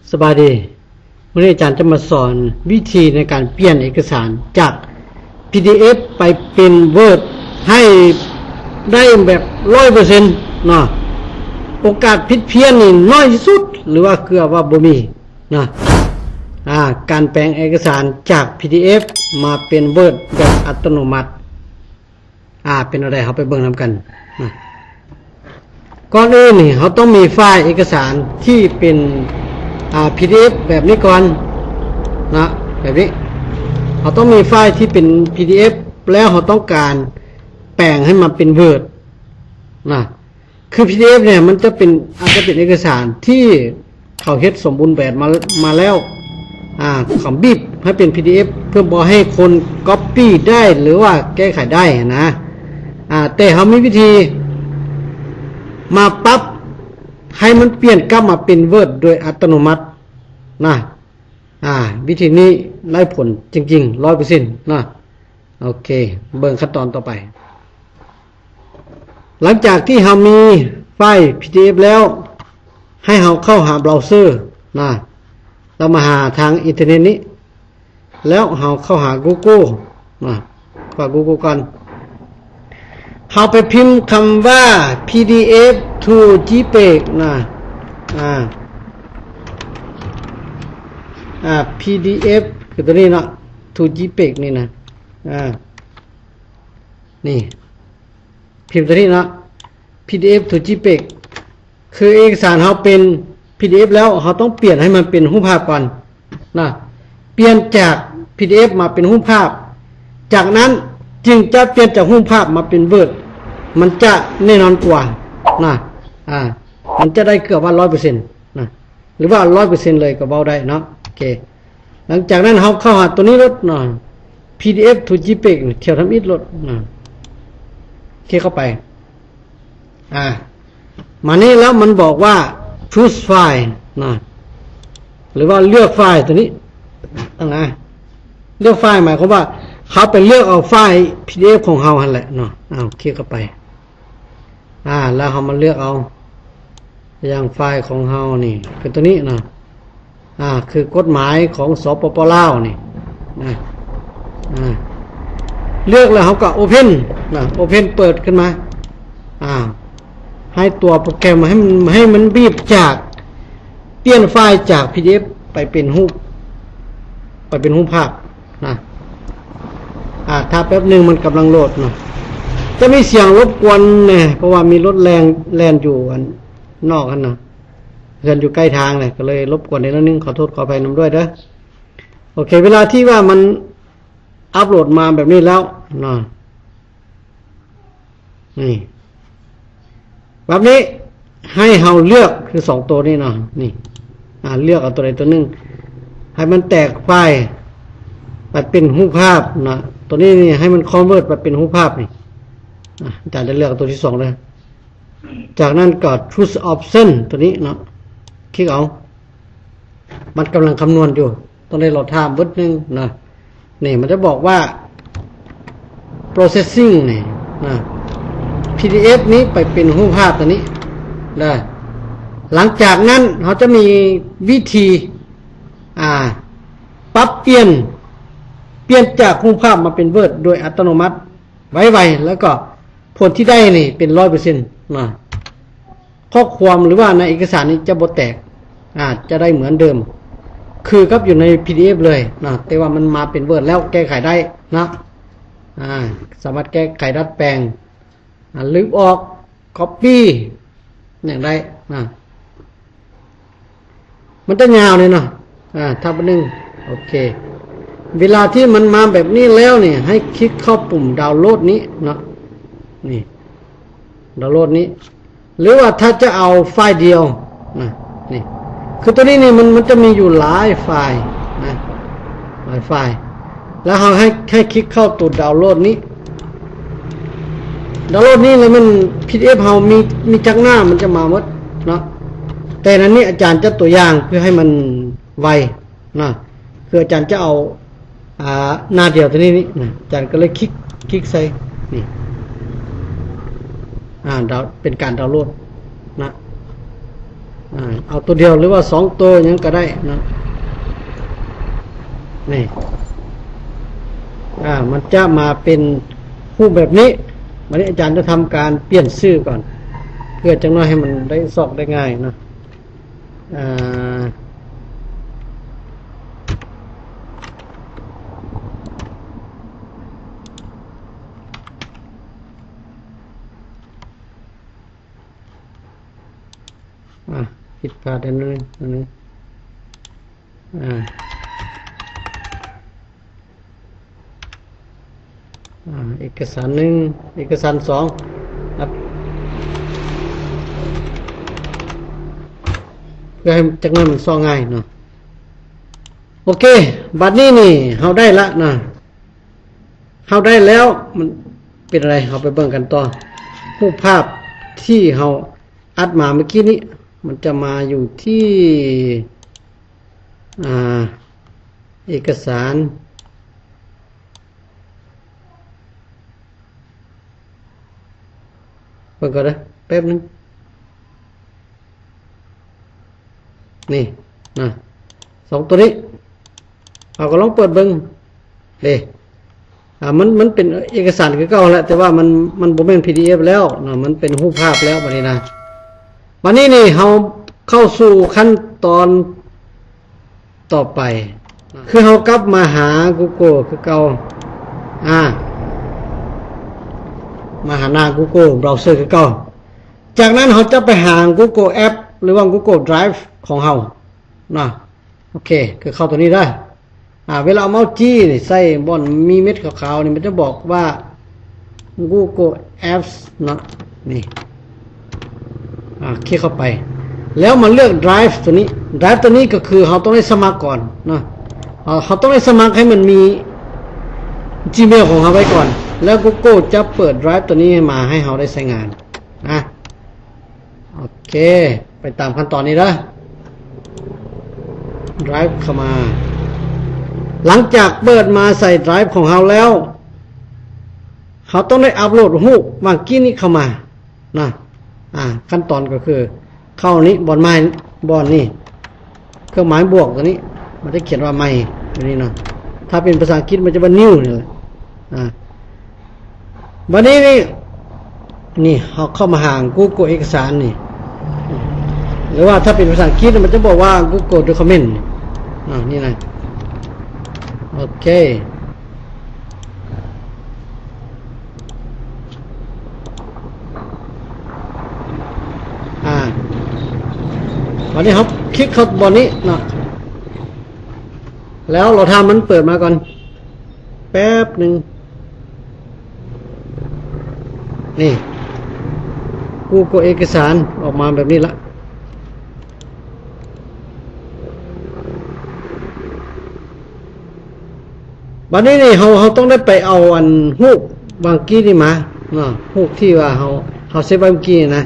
สบายดีวันนี้อาจารย์จะมาสอนวิธีในการเปลี่ยนเอกสารจาก PDF ไปเป็น Word ให้ได้แบบ 100% เนาะโอกาสผิดเพี้ยนนี่น้อยที่สุดหรือว่าเกือบว่าบ่มีนะการแปลงเอกสารจาก PDF มาเป็น Word แบบอัตโนมัติเป็นอะไรเราไปเบิ่งนำกันนะก่อนอื่นนี่เราต้องมีไฟล์เอกสารที่เป็นPDF แบบนี้ก่อนนะแบบนี้เราต้องมีไฟล์ที่เป็น PDF แล้วเราต้องการแปลงให้มันเป็น Word นะคือ PDF เนี่ยมันจะเป็นอาจจะเป็นเอกสารที่เขาเฮ็ดสมบูรณ์แบบมาแล้วเขาบีบให้เป็น PDF เพื่อบ่ให้คน Copy ได้หรือว่าแก้ไขได้นะแต่เขามีวิธีมาปรับให้มันเปลี่ยนกลับมาเป็น Word โดยอัตโนมัตินะวิธีนี้ได้ผลจริงๆ 100% นะโอเคเบิ่งขั้นตอนต่อไปหลังจากที่เรามีไฟล์ PDF แล้วให้เราเข้าหาเบราว์เซอร์นะเรามาหาทางอินเทอร์เน็ตนี้แล้วเราเข้าหา Google นะเข้า Google กันเราไปพิมพ์คำว่า PDF to JPEG นะPDF คือตัวนี้เนาะ to JPEG นี่นะนี่พิมพ์ตัวนี้เนาะ PDF to JPEG คือเอกสารเราเป็น PDF แล้วเราต้องเปลี่ยนให้มันเป็นรูปภาพก่อนนะเปลี่ยนจาก PDF มาเป็นรูปภาพจากนั้นจึงจะเปลี่ยนจากรูปภาพมาเป็น Word มันจะแน่นอนกว่านะมันจะได้เกือบว่า 100% นะหรือว่า 100% เลยก็เว้าได้เนาะโอเคหลังจากนั้นเราเข้าหาตัวนี้ลดหน่อย PDF to JPEG เที่ยวทำอิดลดนะคลิกเข้าไปมานี่แล้วมันบอกว่า choose file นะหรือว่าเลือกไฟล์ตัวนี้เลือกไฟล์หมายความว่าเขาไปเลือกเอาไฟล์ PDF ของเราหั่นแหละเนาะคลิกเข้าไปแล้วเขามาเลือกเอาอย่างไฟล์ของเรานี่คือตัวนี้นะคือกฎหมายของสปป.ลาวนี่เลือกแล้วเขาก็ Open นะ Open เปิดขึ้นมาให้ตัวโปรแกรมให้มันบีบจากเปลี่ยนไฟล์จาก PDF ไปเป็นรูปภาพนะถ้าแป๊บนึงมันกำลังโหลดนะจะมีเสียงรบกวนเนี่ยเพราะว่ามีรถแล่นอยู่นอกกันนะเดินอยู่ใกล้ทางเลยก็เลยรบกวนนิดนึงขอโทษขออภัยนำด้วยเด้อโอเคเวลาที่ว่ามันอัปโหลดมาแบบนี้แล้วนะนี่แบบนี้ให้เราเลือกคือ2ตัวนี้เนาะนี่เลือกเอาตัวใดตัวหนึ่งให้มันแตกไฟล์ไปเป็นรูปภาพนะตัวนี้นี่ให้มันคอนเวิร์ตไปเป็นรูปภาพนี่อาจารย์จะเลือกตัวที่2เลยจากนั้นก็ choose option ตัวนี้เนาะคลิกเอามันกำลังคำนวณอยู่ต้องได้รอท่าบึดนึงนะนี่มันจะบอกว่า processing นี่นะ PDF นี้ไปเป็นรูปภาพตัวนี้ได้หลังจากนั้นเขาจะมีวิธีปรับเปลี่ยนจากรูปภาพมาเป็น Word โดยอัตโนมัติไวๆแล้วก็ผลที่ได้นี่เป็น 100% นะข้อความหรือว่าในเอกสารนี้จะบ่แตกจะได้เหมือนเดิมคือกับอยู่ใน PDF เลยนะแต่ว่ามันมาเป็น Word แล้วแก้ไขได้นะสามารถแก้ไขดัดแปลงลบออก copy อย่างไรมันจะยาวเลยเนาะถ้าเป็นนึงโอเคเวลาที่มันมาแบบนี้แล้วเนี่ยให้คลิกเข้าปุ่มดาวน์โหลดนี้เนาะนี่ดาวน์โหลดนี้หรือว่าถ้าจะเอาไฟล์เดียวนี่คือตัวนี้นี่มันจะมีอยู่หลายไฟล์นะหลายไฟล์แล้วเราให้คลิกเข้าตัวดาวน์โหลดนี้ดาวน์โหลดนี้แล้วมัน PDF เรามีจักหน้ามันจะมาหมดเนาะแต่นั้นนี่อาจารย์จะตัวอย่างเพื่อให้มันไวนะคืออาจารย์จะเอาหน้าเดียวตัวนี้นี่นะอาจารย์ก็เลยคลิกใส่นี่เป็นการดาวน์โหลดนะ เอาตัวเดียวหรือว่า2ตัวยังก็ได้นะนี่มันจะมาเป็นรูปแบบนี้วันนี้อาจารย์จะทำการเปลี่ยนชื่อก่อนเพื่อจังน้อยให้มันได้ซอกได้ง่ายนะผิดพลาดนิดนึงอันนี้เอกสาร1เอกสาร2ครับเพื่อให้จักนั้นมันซ่อง่ายเนาะโอเคบัดนี้นี่เฮาได้ละนะเฮาได้แล้วมันเป็นอะไรเฮาไปเบิ่งกันต่อรูปภาพที่เฮาอัดมาเมื่อกี้นี้มันจะมาอยู่ที่เอกสารเบิ่งก่อนนะแป๊บนึงนี่นะ2ตัวนี้เราก็ลองเปิดเบิ่งเด้มันเป็นเอกสารคือเก่าแล้วแต่ว่ามันบ่แม่น PDF แล้วนะมันเป็นรูปภาพแล้วบัดนี้นะวันนี้นี่เราเข้าสู่ขั้นตอนต่อไปคือเรากลับมาหา Google คือเก่ามาหาหน้า Google Browser คือเก่าจากนั้นเราจะไปหา Google App หรือว่า Google Drive ของเรานะโอเคคือเข้าตัวนี้ได้เวลาเอาเมาส์จี้นี่ใส่บอนมีเม็ดขาวๆนี่มันจะบอกว่า Google Apps นะนี่คลิกเข้าไปแล้วมาเลือก Drive ตัวนี้ Drive ตัวนี้ก็คือเราต้องได้สมัครก่อนนะเขาต้องได้สมัครให้มันมี Gmail ของเราไว้ก่อนแล้ว Google จะเปิด Drive ตัวนี้มาให้เราได้ใช้งานนะโอเคไปตามขั้นตอนนี้นะ Drive เข้ามาหลังจากเปิดมาใส่ Drive ของเราแล้วเขาต้องได้อัปโหลดรูปเมื่อกี้นี้เข้ามานะขั้นตอนก็คือเข้านี้บอนนี่เครื่องหมายบวกตัวนี้มันจะเขียนว่าใหม่ตัวนี้เนาะถ้าเป็นภาษาอังกฤษมันจะเป็น new นี่แหละวันนี้นี่เขาเข้ามาหา Google เอกสารนี่หรือว่าถ้าเป็นภาษาอังกฤษมันจะบอกว่า Google Document นี่นะโอเควันนี้ครับคลิกเข้าบนนี้เนาะแล้วเราทำมันเปิดมาก่อนแป๊บหนึ่งนี่ Google เอกสารออกมาแบบนี้ละวันนี้นี่เราต้องได้ไปเอาอันรูปบางกี้นี่มาเนาะรูปที่ว่าเราเซฟไว้เมื่อกี้นะ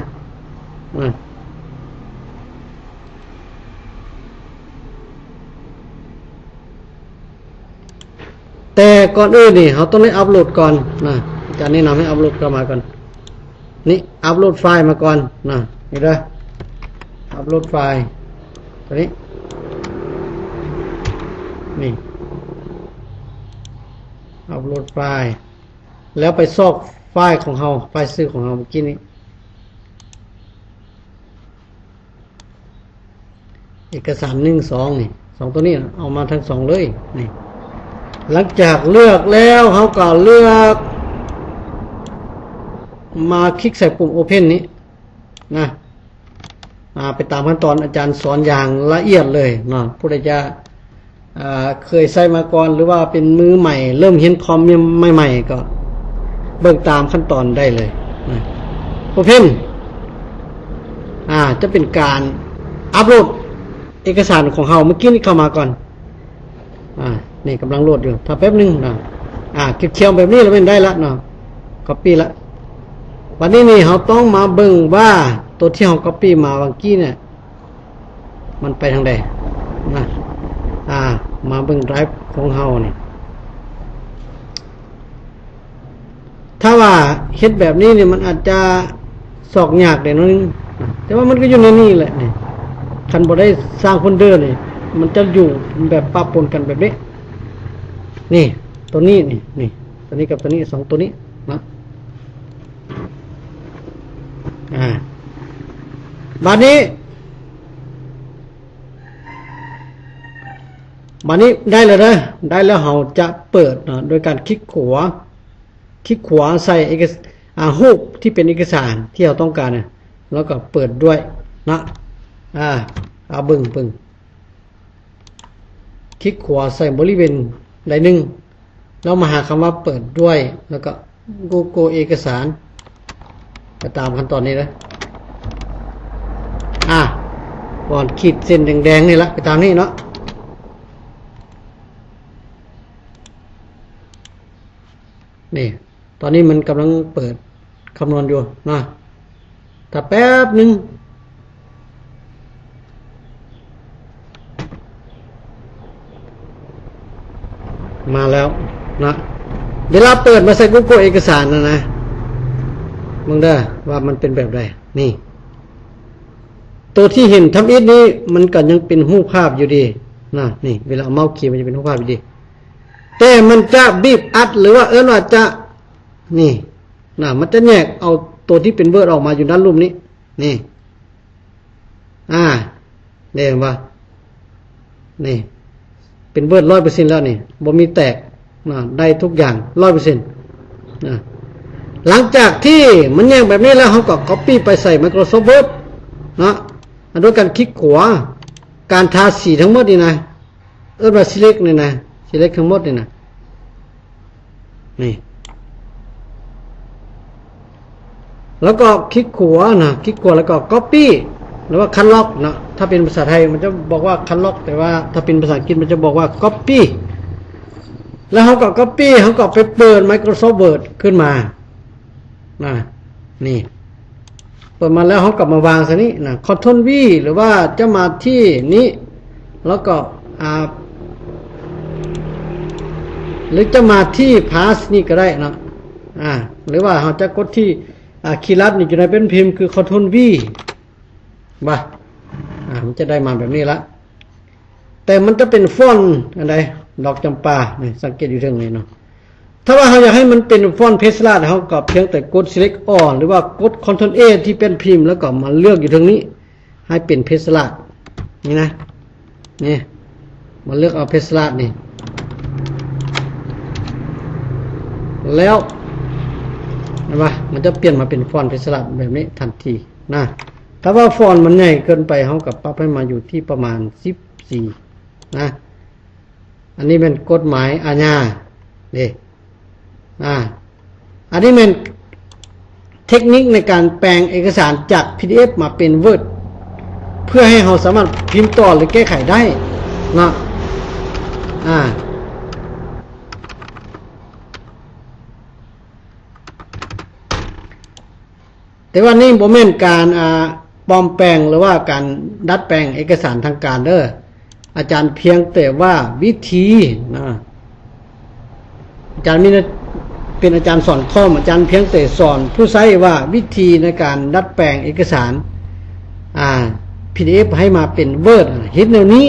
แต่ก่อนอื่นนี่เราต้องได้อัปโหลดก่อนนะอาจารย์แนะนำให้อัปโหลดเข้ามาก่อนนี่อัปโหลดไฟล์มาก่อนนะนี่ด้วยอัปโหลดไฟล์ตัวนี้นี่อัปโหลดไฟล์แล้วไปซอกไฟล์ของเราไฟล์ชื่อของเราเมื่อกี้นี้เอกสาร1 2นี่2ตัวนี้เอามาทั้ง2เลยนี่หลังจากเลือกแล้วเขาก็เลือกมาคลิกใส่ปุ่ม Open นี้นะไปตามขั้นตอนอาจารย์สอนอย่างละเอียดเลยนะผู้ใดจะเคยใช้มาก่อนหรือว่าเป็นมือใหม่เริ่มเห็นคอมใหม่ๆก็เบิ่งตามขั้นตอนได้เลยนะ Open จะเป็นการอัปโหลดเอกสารของเราเมื่อกี้นี้เข้ามาก่อนนี่กำลังโหลดอยู่ถ้าแป๊บนึงนะเขียวๆแบบนี้เราไม่ได้ละเนาะ copy ละวันนี้นี่เราต้องมาเบิ่งว่าตัวที่เรา copy มาเมื่อกี้เนี่ยมันไปทางใดนะมาเบิ่ง drive ของเรานี่ถ้าว่าเฮ็ดแบบนี้เนี่ยมันอาจจะสอกยากได้นิดนึงแต่ว่ามันก็อยู่ในนี่แหละนี่ คันบ่ได้สร้างโฟลเดอร์นี่มันจะอยู่แบบปะปนกันแบบนี้นี่ตัวนี้นี่ตัวนี้กับตัวนี้2ตัวนี้นะบัดนี้ได้แล้วนะได้แล้วเราจะเปิดนะโดยการคลิกขวาใส่รูปที่เป็นเอกสารที่เราต้องการนะแล้วก็เปิดด้วยนะเอาบึ้งคลิกขวาใส่บริเวณใดหนึ่งแล้วมาหาคำว่าเปิดด้วยแล้วก็ Google เอกสารไปตามขั้นตอนนี้นะก่อนขีดเส้นแดงๆนี่ละไปตามนี้เนาะนี่ตอนนี้มันกำลังเปิดคำนวณอยู่นะถ้าแป๊บหนึ่งมาแล้วนะเวลาเปิดมาใส่ Google เอกสารนะมึงได้ว่ามันเป็นแบบใดนี่ตัวที่เห็นทำอิฐนี้มันก็ยังเป็นรูปภาพอยู่ดีนะนี่เวลาเอาเมาส์ขีดมันจะเป็นรูปภาพอยู่ดีแต่มันจะบีบอัดหรือว่าว่าจะนี่มันจะแยกเอาตัวที่เป็นเวิร์ดออกมาอยู่ด้านรูปนี้นี่เห็นป่ะนี่เป็นเวิร์ด 100% แล้วนี่บ่มีแตกได้ทุกอย่าง 100% หลังจากที่มันแยกแบบนี้แล้วเขาก็ copy ไปใส่ Microsoft Word โดยการคลิกขวาการทาสีทั้งหมดนี่นะว่า select นี่นะ select ทั้งหมดนี่นะนี่แล้วก็คลิกขวาคลิกขวาแล้วก็ copy หรือว่าคัทล็อกถ้าเป็นภาษาไทยมันจะบอกว่าคัทล็อกแต่ว่าถ้าเป็นภาษาอังกฤษมันจะบอกว่า copy แล้วเขาก็ copy เขาก็ไปเปิด Microsoft Word ขึ้นมานี่เปิดมาแล้วเขากลับมาวางซะนี้Ctrl V หรือว่าจะมาที่นี้แล้วก็หรือจะมาที่ pass นี่ก็ได้หรือว่าเราจะกดที่คีย์ลัดนี่อยู่ในเป็นพิมพ์คือ Ctrl V มันจะได้มาแบบนี้ละแต่มันจะเป็นฟอนต์อะไรดอกจำปานี่สังเกตอยู่ตรงนี้เนาะถ้าว่าเราอยากให้มันเป็นฟอนต์เพสลาดเขาก็เพียงแต่กด select all หรือว่ากด Ctrl A ที่เป็นพิมพ์แล้วก็มาเลือกอยู่ตรงนี้ให้เป็นเพสลาดนี่นะนี่มาเลือกเอาเพสลาดนี่แล้วเห็นป่ะมันจะเปลี่ยนมาเป็นฟอนต์เพสลาดแบบนี้ทันทีถ้าว่าฟอนต์มันใหญ่เกินไปเขาก็ปรับให้มาอยู่ที่ประมาณ14อันนี้เป็นกฎหมายอาญานี่อันนี้เป็นเทคนิคในการแปลงเอกสารจาก PDF มาเป็น Word เพื่อให้เราสามารถพิมพ์ต่อหรือแก้ไขได้แต่ว่านี่บ่แม่นการปลอมแปลงหรือว่าการดัดแปลงเอกสารทางการเด้ออาจารย์เพียงแต่ว่าวิธีอาจารย์มีเป็นอาจารย์สอนข้อมอาจารย์เพียงแต่สอนผู้ใช้ว่าวิธีในการดัดแปลงเอกสารPDF ให้มาเป็น Word เฮ็ดแนวนี้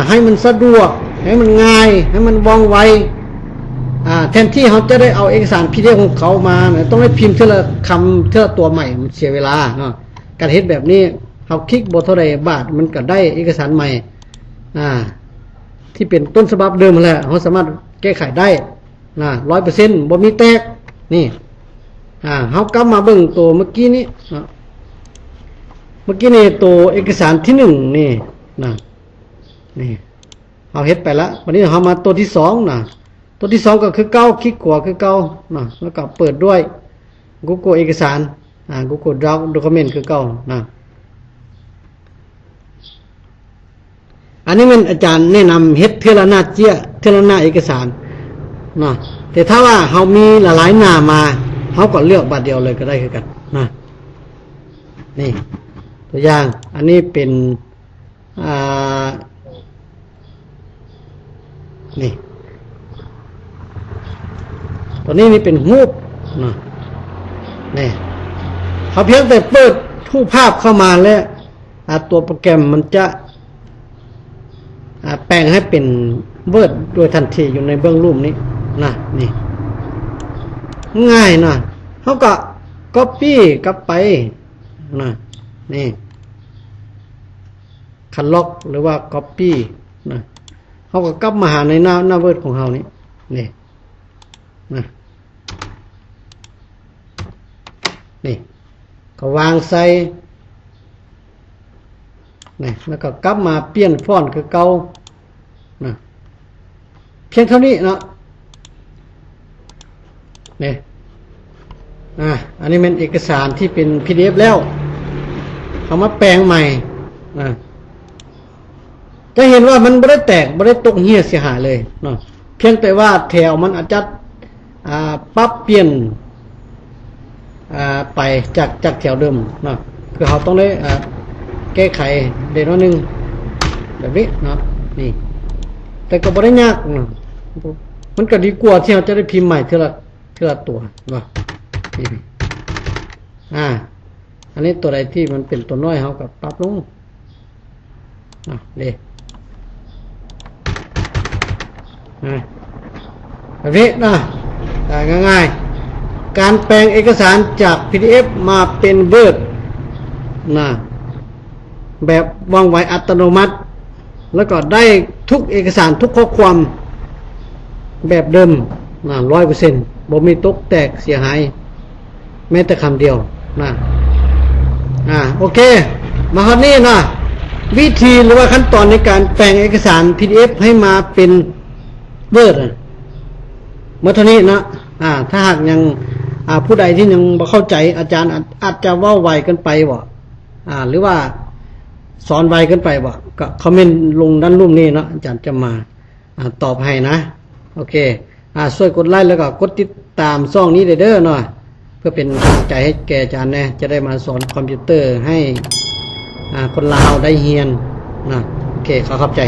ให้มันสะดวกให้มันง่ายให้มันว่องไวแทนที่เขาจะได้เอาเอกสาร PDF ของเขามาต้องให้พิมพ์ทีละคำทีละตัวใหม่มันเสียเวลาการเฮ็ดแบบนี้เขาคลิกบ่เท่าใดบาทมันก็ได้เอกสารใหม่ที่เป็นต้นฉบับเดิมนั่นแหละเขาสามารถแก้ไขได้100% บ่มีแตกนี่เฮากลับมาเบิ่งตัวเมื่อกี้นี้ตัวเอกสารที่1นี่นี่เฮาเฮ็ดไปแล้ววันนี้เฮามาตัวที่2ตัวที่2ก็คือเก่าคลิกขวาคือเก่าแล้วก็เปิดด้วย Google เอกสารGoogle Document คือเก่าอันนี้มันอาจารย์แนะนำเฮ็ดเทละหน้าเทละหน้าเอกสารแต่ถ้าว่าเฮามีหลายๆหน้ามาเฮาก็เลือกบัตรเดียวเลยก็ได้คือกันนี่ตัวอย่างอันนี้เป็นนี่ตัวนี้เป็นรูปนี่เขาเพียงแต่เปิดรูปภาพเข้ามาแล้ว ตัวโปรแกรมมันจะแปลงให้เป็น Word โดยทันทีอยู่ในเบื้องรูปนี้นะนี่ง่ายนะเขาก็ copy กลับไปนะนี่คันล็อกหรือว่า copy นะเขาก็กลับมาหาในหน้า Word ของเขานี่นี่นะนี่ก็วางใส่นี่แล้วก็กลับมาเปลี่ยนฟอนต์คือเก่านะเพียงเท่านี้เนาะนี่อันนี้เป็นเอกสารที่เป็น PDF แล้วเขามาแปลงใหม่นะจะเห็นว่ามันไม่ได้แตกไม่ได้ตกเหี้ยเสียหายเลยเนาะเพียงแต่ว่าแถวมันอาจจะปรับเปลี่ยนไปจากแถวเดิมเนาะคือเขาต้องได้แก้ไขเดี๋ยวนึงแบบนี้เนาะนี่แต่ก็ไม่ได้ยากเนาะมันก็ดีกว่าที่เราจะได้พิมพ์ใหม่ทีละตัวเนาะนี่อันนี้ตัวใดที่มันเป็นตัวน้อยเขาก็ปรับลงนี่แบบนี้นะง่ายๆการแปลงเอกสารจาก PDF มาเป็น Word นะแบบวางไว้อัตโนมัติแล้วก็ได้ทุกเอกสารทุกข้อความแบบเดิมนะ 100% บ่มีตกแตกเสียหายแม้แต่คำเดียวนะโอเคมาคราวนี้นะวิธีหรือว่าขั้นตอนในการแปลงเอกสาร PDF ให้มาเป็น Word เมื่อเท่านี้นะถ้าหากยังผู้ใดที่ยังบ่เข้าใจอาจารย์อาจจะเว้าไวเกินไปบ่หรือว่าสอนไวเกินไปบ่ก็คอมเมนต์ลงด้านรูปนี้เนาะอาจารย์จะมาตอบให้นะโอเคช่วยกดไลค์แล้วก็กดติดตามช่องนี้เด้อเนาะเพื่อเป็นกำลังใจให้แกอาจารย์นะจะได้มาสอนคอมพิวเตอร์ให้คนลาวได้เรียนนะโอเคขอขอบใจ